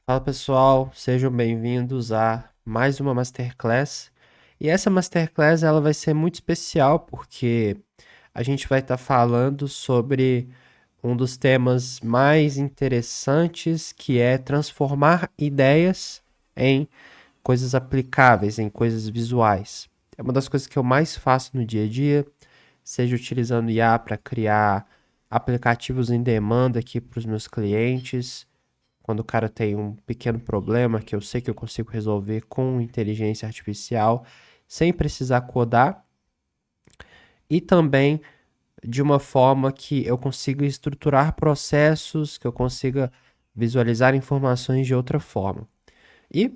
Fala pessoal, sejam bem-vindos a mais uma Masterclass. E essa Masterclass ela vai ser muito especial porque a gente vai estar falando sobre um dos temas mais interessantes, que é transformar ideias em coisas aplicáveis, em coisas visuais. É uma das coisas que eu mais faço no dia a dia, seja utilizando IA para criar aplicativos em demanda aqui para os meus clientes, quando o cara tem um pequeno problema que eu sei que eu consigo resolver com inteligência artificial, sem precisar codar, e também de uma forma que eu consiga estruturar processos, que eu consiga visualizar informações de outra forma. E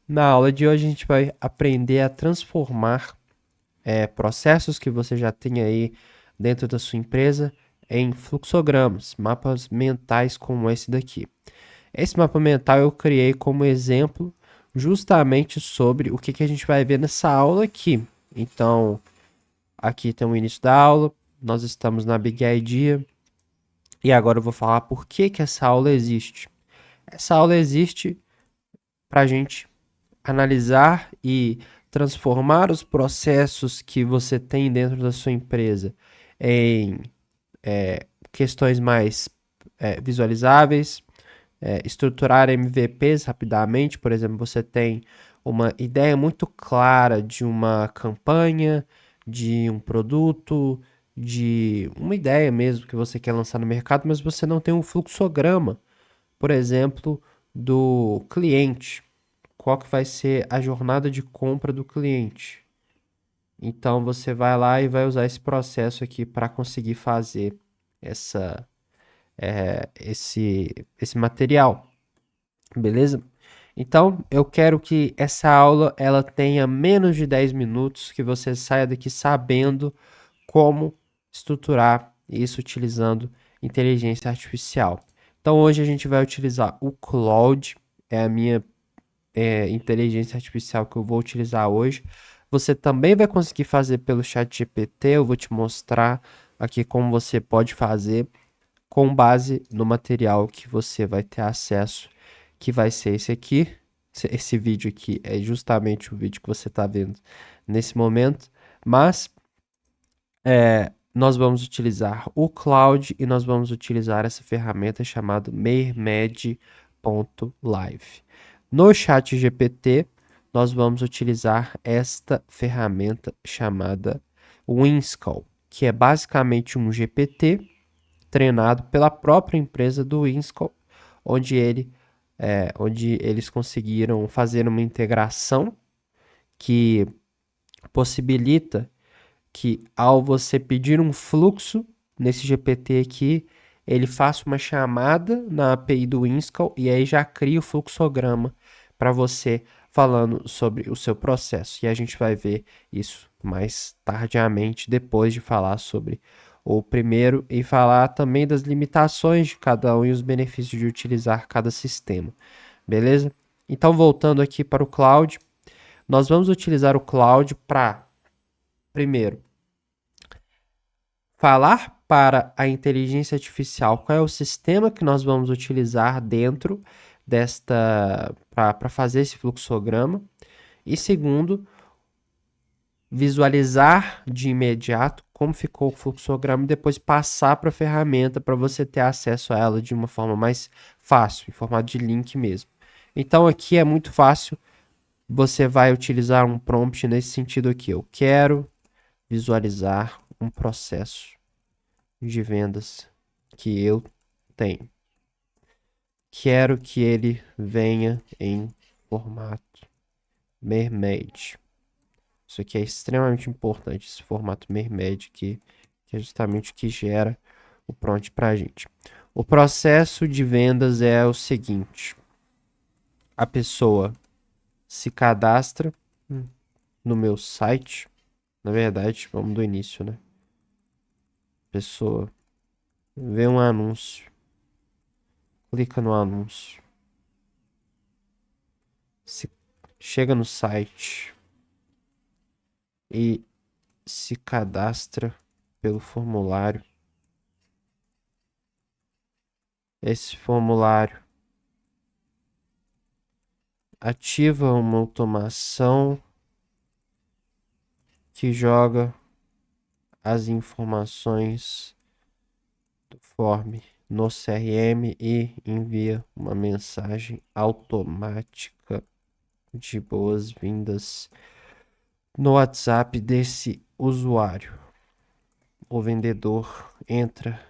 na aula de hoje a gente vai aprender a transformar processos que você já tem aí dentro da sua empresa em fluxogramas, mapas mentais como esse daqui. Esse mapa mental eu criei como exemplo justamente sobre o que a gente vai ver nessa aula aqui. Então, aqui tem o início da aula, nós estamos na Big Idea e agora eu vou falar por que essa aula existe. Essa aula existe para a gente analisar e transformar os processos que você tem dentro da sua empresa em questões mais visualizáveis, estruturar MVPs rapidamente. Por exemplo, você tem uma ideia muito clara de uma campanha, de um produto, de uma ideia mesmo que você quer lançar no mercado, mas você não tem um fluxograma, por exemplo, do cliente. Qual que vai ser a jornada de compra do cliente? Então você vai lá e vai usar esse processo aqui para conseguir fazer essa, esse material. Beleza? Então, eu quero que essa aula ela tenha menos de 10 minutos, que você saia daqui sabendo como estruturar isso utilizando inteligência artificial. Então, hoje a gente vai utilizar o Claude, é a minha inteligência artificial que eu vou utilizar hoje. Você também vai conseguir fazer pelo chat GPT, eu vou te mostrar aqui como você pode fazer com base no material que você vai ter acesso, que vai ser esse aqui. Esse vídeo aqui é justamente o vídeo que você está vendo nesse momento, mas nós vamos utilizar o Cloud e nós vamos utilizar essa ferramenta chamada mermed.live. No chat GPT, nós vamos utilizar esta ferramenta chamada Winscall, que é basicamente um GPT treinado pela própria empresa do Winscall, onde eles conseguiram fazer uma integração que possibilita que, ao você pedir um fluxo nesse GPT aqui, ele faça uma chamada na API do Winscall e aí já cria o fluxograma para você falando sobre o seu processo. E a gente vai ver isso mais tardiamente, depois de falar sobre o primeiro e falar também das limitações de cada um e os benefícios de utilizar cada sistema. Beleza? Então, voltando aqui para o cloud, nós vamos utilizar o cloud para, primeiro, falar para a inteligência artificial qual é o sistema que nós vamos utilizar dentro desta para fazer esse fluxograma. E segundo, visualizar de imediato como ficou o fluxograma e depois passar para a ferramenta para você ter acesso a ela de uma forma mais fácil, em formato de link mesmo. Então aqui é muito fácil, você vai utilizar um prompt nesse sentido aqui. Eu quero visualizar um processo de vendas que eu tenho. Quero que ele venha em formato Mermaid. Isso aqui é extremamente importante, esse formato Mermaid que é justamente o que gera o prompt para a gente. O processo de vendas é o seguinte: a pessoa se cadastra no meu site. Na verdade, vamos do início, né? A pessoa vê um anúncio, clica no anúncio, se chega no site e se cadastra pelo formulário. Esse formulário ativa uma automação que joga as informações do form no CRM e envia uma mensagem automática de boas-vindas no WhatsApp desse usuário. O vendedor entra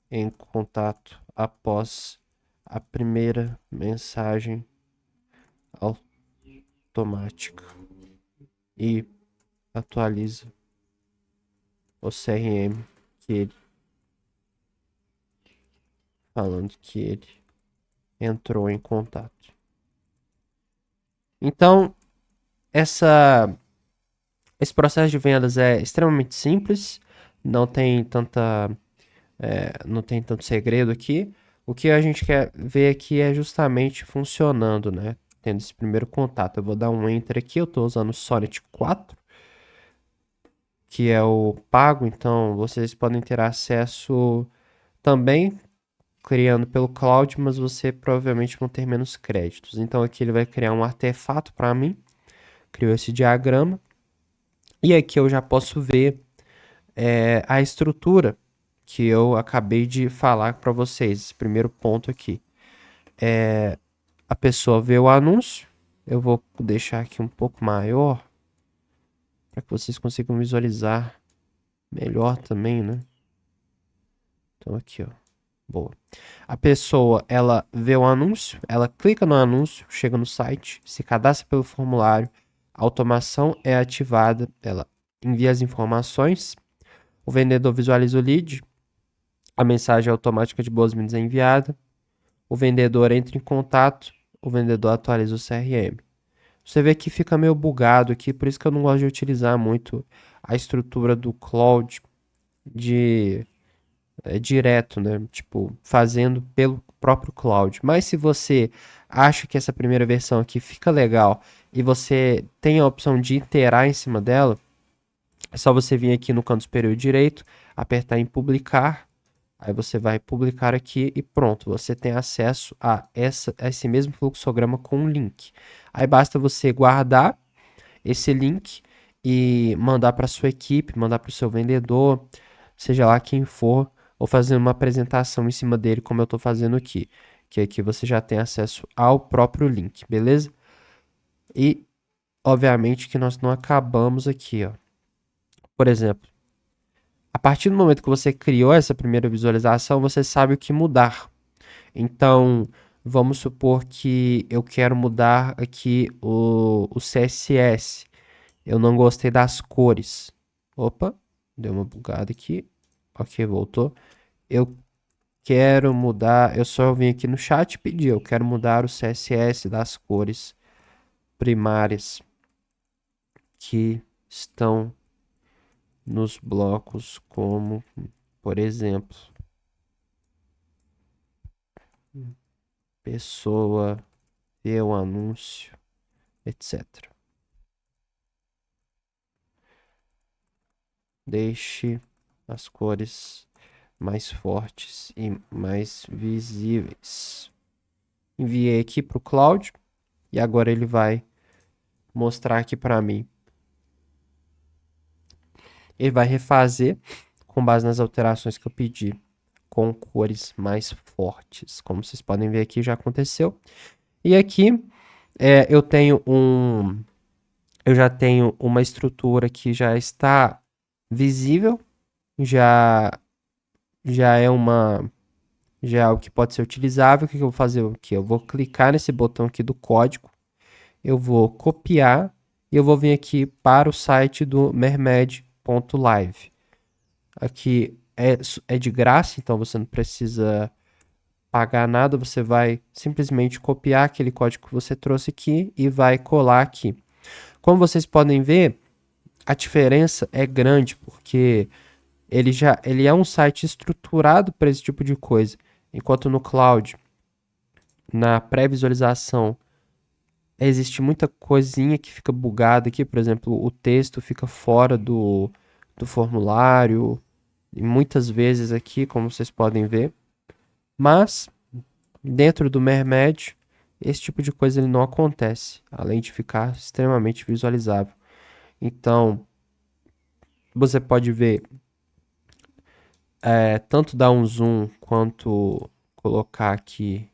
em contato após a primeira mensagem automática e atualiza o CRM que ele falando que ele entrou em contato. Então, esse processo de vendas é extremamente simples, não tem não tem tanto segredo aqui. O que a gente quer ver aqui é justamente funcionando, né? Tendo esse primeiro contato. Eu vou dar um enter aqui, eu estou usando o Sonnet 4, que é o pago, então vocês podem ter acesso também criando pelo cloud, mas você provavelmente vão ter menos créditos. Então aqui ele vai criar um artefato para mim, criou esse diagrama, e aqui eu já posso ver a estrutura que eu acabei de falar para vocês, esse primeiro ponto aqui. A pessoa vê o anúncio, eu vou deixar aqui um pouco maior, para que vocês consigam visualizar melhor também, né? Então aqui, ó. Boa. A pessoa, ela vê o anúncio, ela clica no anúncio, chega no site, se cadastra pelo formulário, a automação é ativada, ela envia as informações, o vendedor visualiza o lead, a mensagem automática de boas-vindas é enviada, o vendedor entra em contato, o vendedor atualiza o CRM. Você vê que fica meio bugado aqui, por isso que eu não gosto de utilizar muito a estrutura do cloud direto, né? Tipo, fazendo pelo próprio cloud. Mas se você acha que essa primeira versão aqui fica legal e você tem a opção de iterar em cima dela, é só você vir aqui no canto superior direito, apertar em publicar, aí você vai publicar aqui e pronto, você tem acesso a esse mesmo fluxograma com um link. Aí basta você guardar esse link e mandar para sua equipe, mandar para o seu vendedor, seja lá quem for, ou fazer uma apresentação em cima dele, como eu estou fazendo aqui. Que aqui você já tem acesso ao próprio link, beleza? E, obviamente, que nós não acabamos aqui, ó. Por exemplo, a partir do momento que você criou essa primeira visualização, você sabe o que mudar. Então, vamos supor que eu quero mudar aqui o CSS. Eu não gostei das cores. Opa, deu uma bugada aqui. Ok, voltou. Eu quero mudar. Eu só vim aqui no chat e pedi. Eu quero mudar o CSS das cores primárias que estão nos blocos, como, por exemplo, pessoa, vê o anúncio, etc. Deixe as cores mais fortes e mais visíveis. Enviei aqui para o Cloud e agora ele vai mostrar aqui para mim. Ele vai refazer com base nas alterações que eu pedi, com cores mais fortes. Como vocês podem ver aqui, já aconteceu. E aqui eu já tenho uma estrutura que já está visível, já já é uma já é algo que pode ser utilizável. O que eu vou fazer aqui? Eu vou clicar nesse botão aqui do código, eu vou copiar e eu vou vir aqui para o site do mermed.live. Aqui é de graça, então você não precisa pagar nada, você vai simplesmente copiar aquele código que você trouxe aqui e vai colar aqui. Como vocês podem ver, a diferença é grande, porque ele é um site estruturado para esse tipo de coisa, enquanto no cloud, na pré-visualização, existe muita coisinha que fica bugada aqui, por exemplo, o texto fica fora do formulário, e muitas vezes aqui, como vocês podem ver, mas dentro do Mermed, esse tipo de coisa ele não acontece, além de ficar extremamente visualizável. Então, você pode ver, tanto dar um zoom quanto colocar aqui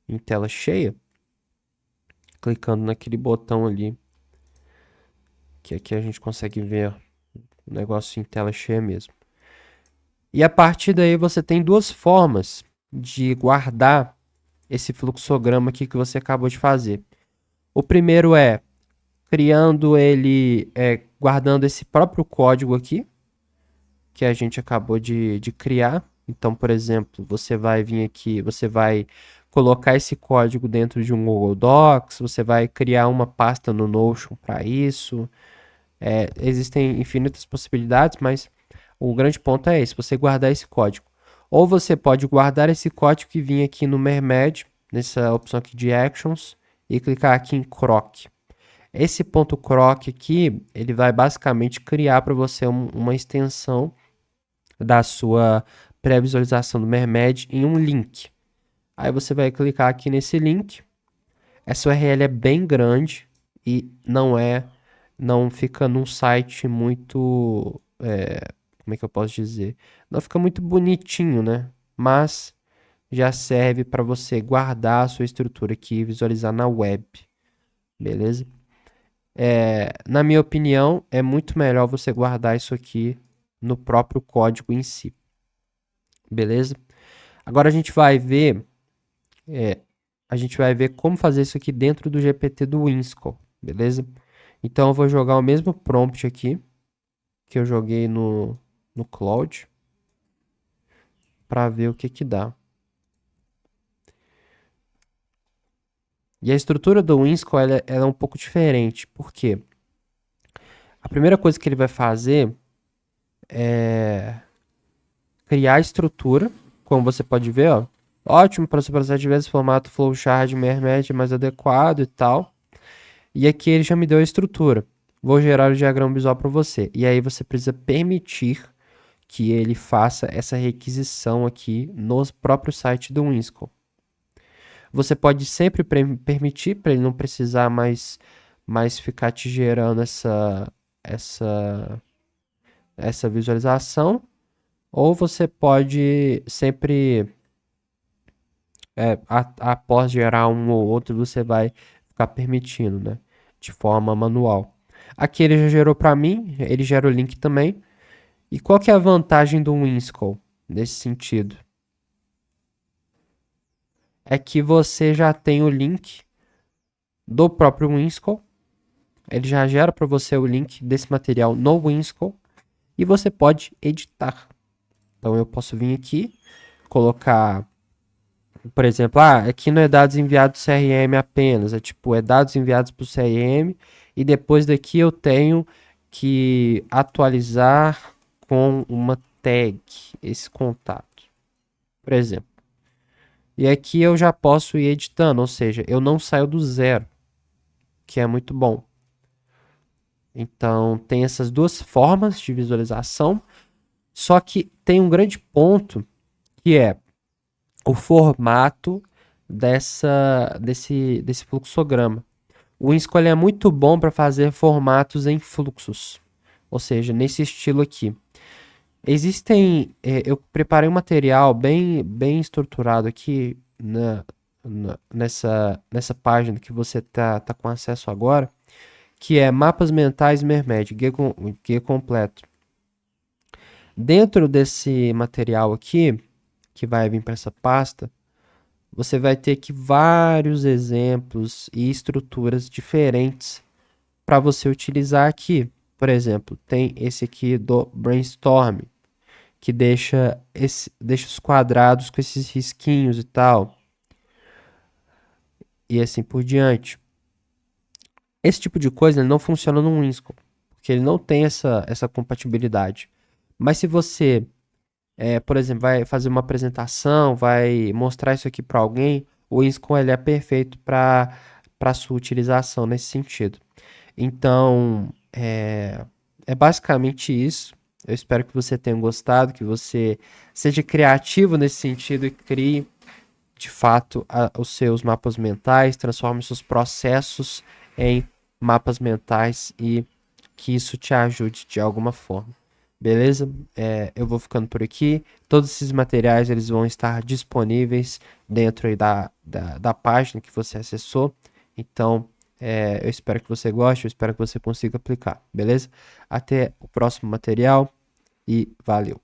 em tela cheia, clicando naquele botão ali, que aqui a gente consegue ver o negócio em tela cheia mesmo. E a partir daí você tem duas formas de guardar esse fluxograma aqui que você acabou de fazer. O primeiro é criando ele, guardando esse próprio código aqui, que a gente acabou de criar. Então, por exemplo, você vai vir aqui, você vai colocar esse código dentro de um Google Docs, você vai criar uma pasta no Notion para isso. Existem infinitas possibilidades, mas o grande ponto é esse, você guardar esse código. Ou você pode guardar esse código que vinha aqui no Mermed, nessa opção aqui de Actions, e clicar aqui em Croc. Esse ponto .croc aqui, ele vai basicamente criar para você uma extensão da sua pré-visualização do Mermed em um link. Aí você vai clicar aqui nesse link. Essa URL é bem grande e não fica num site muito, como é que eu posso dizer? Não fica muito bonitinho, né? Mas já serve para você guardar a sua estrutura aqui e visualizar na web, beleza? Na minha opinião, é muito melhor você guardar isso aqui no próprio código em si, beleza? Agora a gente vai ver como fazer isso aqui dentro do GPT do Whimsical, beleza? Então eu vou jogar o mesmo prompt aqui que eu joguei no Claude para ver o que que dá. E a estrutura do Whimsical ela é um pouco diferente, porque a primeira coisa que ele vai fazer é criar a estrutura, como você pode ver, ó. Ótimo para você processar diversos formatos flowchart, Mermed mais adequado e tal. E aqui ele já me deu a estrutura. Vou gerar o diagrama visual para você. E aí você precisa permitir que ele faça essa requisição aqui no próprio site do Whimsical. Você pode sempre permitir para ele não precisar mais ficar te gerando essa, essa visualização. Ou você pode sempre, após gerar um ou outro, você vai ficar permitindo, né? De forma manual. Aqui ele já gerou para mim, ele gera o link também. E qual que é a vantagem do Whimsical nesse sentido? É que você já tem o link do próprio Whimsical. Ele já gera para você o link desse material no Whimsical e você pode editar. Então eu posso vir aqui, colocar, por exemplo, aqui não é dados enviados CRM apenas, é dados enviados para o CRM e depois daqui eu tenho que atualizar com uma tag esse contato, por exemplo. E aqui eu já posso ir editando, ou seja, eu não saio do zero, que é muito bom. Então, tem essas duas formas de visualização, só que tem um grande ponto que é o formato desse fluxograma. O Whimsical é muito bom para fazer formatos em fluxos, ou seja, nesse estilo aqui. Eu preparei um material bem estruturado aqui nessa página que você tá com acesso agora, que é Mapas Mentais Mermed, guia completo. Dentro desse material aqui, que vai vir para essa pasta, você vai ter aqui vários exemplos e estruturas diferentes para você utilizar aqui. Por exemplo, tem esse aqui do Brainstorm, que deixa os quadrados com esses risquinhos e tal. E assim por diante. Esse tipo de coisa ele não funciona no Whimsical, porque ele não tem essa compatibilidade. Mas se você, por exemplo, vai fazer uma apresentação, vai mostrar isso aqui para alguém, o Whimsical ele é perfeito para sua utilização nesse sentido. Então, é basicamente isso. Eu espero que você tenha gostado, que você seja criativo nesse sentido e crie de fato os seus mapas mentais, transforme seus processos em mapas mentais e que isso te ajude de alguma forma. Beleza? Eu vou ficando por aqui. Todos esses materiais eles vão estar disponíveis dentro aí da página que você acessou. Então, eu espero que você goste, eu espero que você consiga aplicar. Beleza? Até o próximo material e valeu!